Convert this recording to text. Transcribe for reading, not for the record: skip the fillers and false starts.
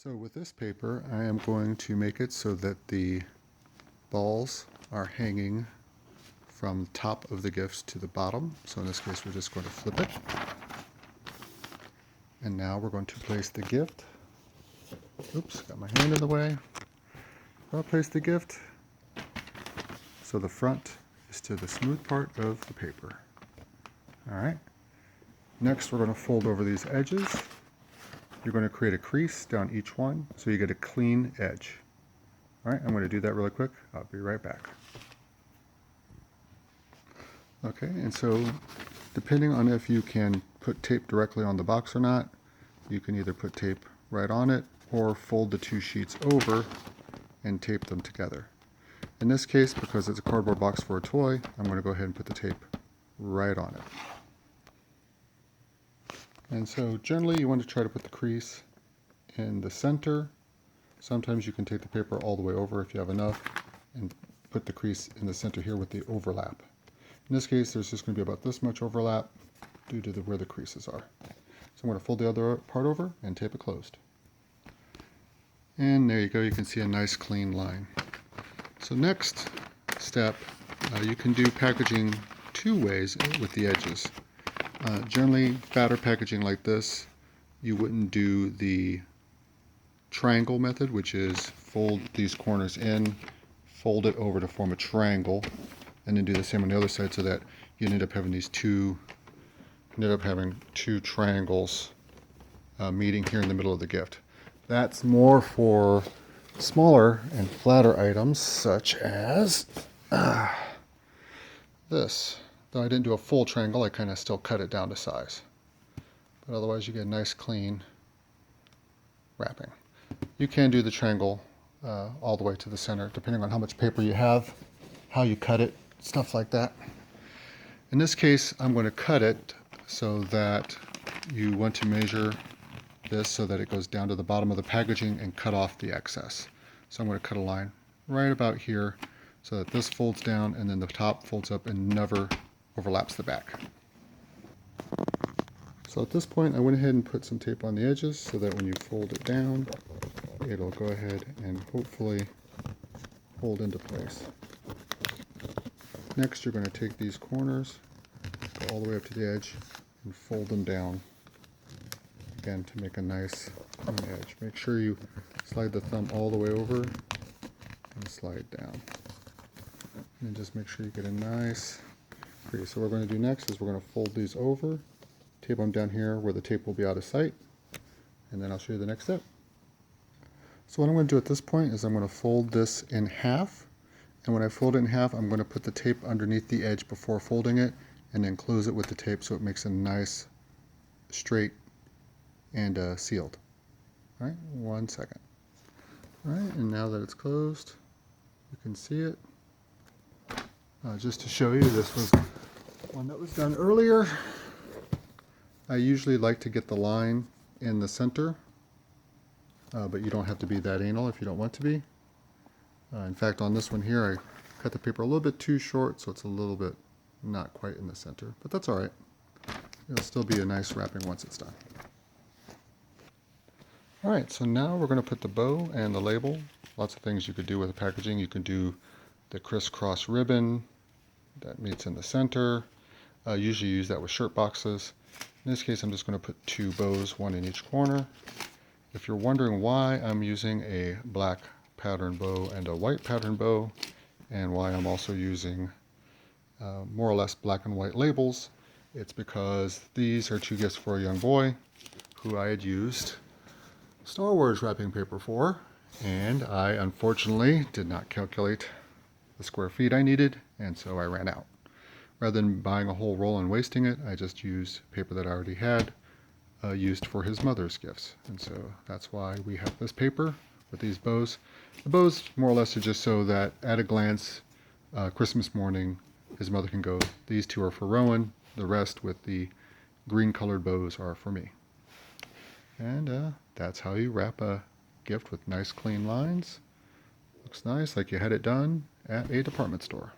So with this paper, I am going to make it so that the balls are hanging from the top of the gifts to the bottom. So in this case, we're just going to flip it. And now we're going to place the gift. Oops, got my hand in the way. I'll place the gift so the front is to the smooth part of the paper. All right. Next, we're going to fold over these edges. You're going to create a crease down each one so you get a clean edge. All right, I'm going to do that really quick. I'll be right back. Okay, and so depending on if you can put tape directly on the box or not, you can either put tape right on it or fold the two sheets over and tape them together. In this case, because it's a cardboard box for a toy, I'm going to go ahead and put the tape right on it. And so generally you want to try to put the crease in the center. Sometimes you can take the paper all the way over if you have enough and put the crease in the center here with the overlap. In this case, there's just going to be about this much overlap due to where the creases are. So I'm going to fold the other part over and tape it closed. And there you go, you can see a nice clean line. So next step, you can do packaging two ways with the edges. Generally, fatter packaging like this, you wouldn't do the triangle method, which is fold these corners in, fold it over to form a triangle, and then do the same on the other side so that you end up having two triangles meeting here in the middle of the gift. That's more for smaller and flatter items such as this. Though I didn't do a full triangle, I kind of still cut it down to size. But otherwise you get a nice clean wrapping. You can do the triangle all the way to the center, depending on how much paper you have, how you cut it, stuff like that. In this case, I'm going to cut it so that you want to measure this so that it goes down to the bottom of the packaging and cut off the excess. So I'm going to cut a line right about here so that this folds down and then the top folds up and never overlaps the back. So at this point, I went ahead and put some tape on the edges so that when you fold it down, it'll go ahead and hopefully hold into place. Next, you're going to take these corners, go all the way up to the edge, and fold them down, again, to make a nice clean edge. Make sure you slide the thumb all the way over and slide down. And just make sure you get a nice crease. So what we're going to do next is we're going to fold these over, tape them down here where the tape will be out of sight, and then I'll show you the next step. So what I'm going to do at this point is I'm going to fold this in half, and when I fold it in half, I'm going to put the tape underneath the edge before folding it, and then close it with the tape so it makes a nice straight and sealed. All right, 1 second. All right, and now that it's closed, you can see it. Just to show you, this was one that was done earlier. I usually like to get the line in the center, but you don't have to be that anal if you don't want to be. In fact, on this one here, I cut the paper a little bit too short, so it's a little bit not quite in the center, but that's all right. It'll still be a nice wrapping once it's done. All right, so now we're going to put the bow and the label. Lots of things you could do with the packaging. You can do the crisscross ribbon that meets in the center. Usually use that with shirt boxes. In this case, I'm just going to put two bows, one in each corner. If you're wondering why I'm using a black pattern bow and a white pattern bow, and why I'm also using more or less black and white labels, it's because these are two gifts for a young boy who I had used Star Wars wrapping paper for, and I unfortunately did not calculate the square feet I needed, and so I ran out. Rather than buying a whole roll and wasting it, I just used paper that I already had used for his mother's gifts. And so that's why we have this paper with these bows. The bows more or less are just so that at a glance, Christmas morning, his mother can go, these two are for Rowan, the rest with the green colored bows are for me. And that's how you wrap a gift with nice clean lines. Looks nice, like you had it done at a department store.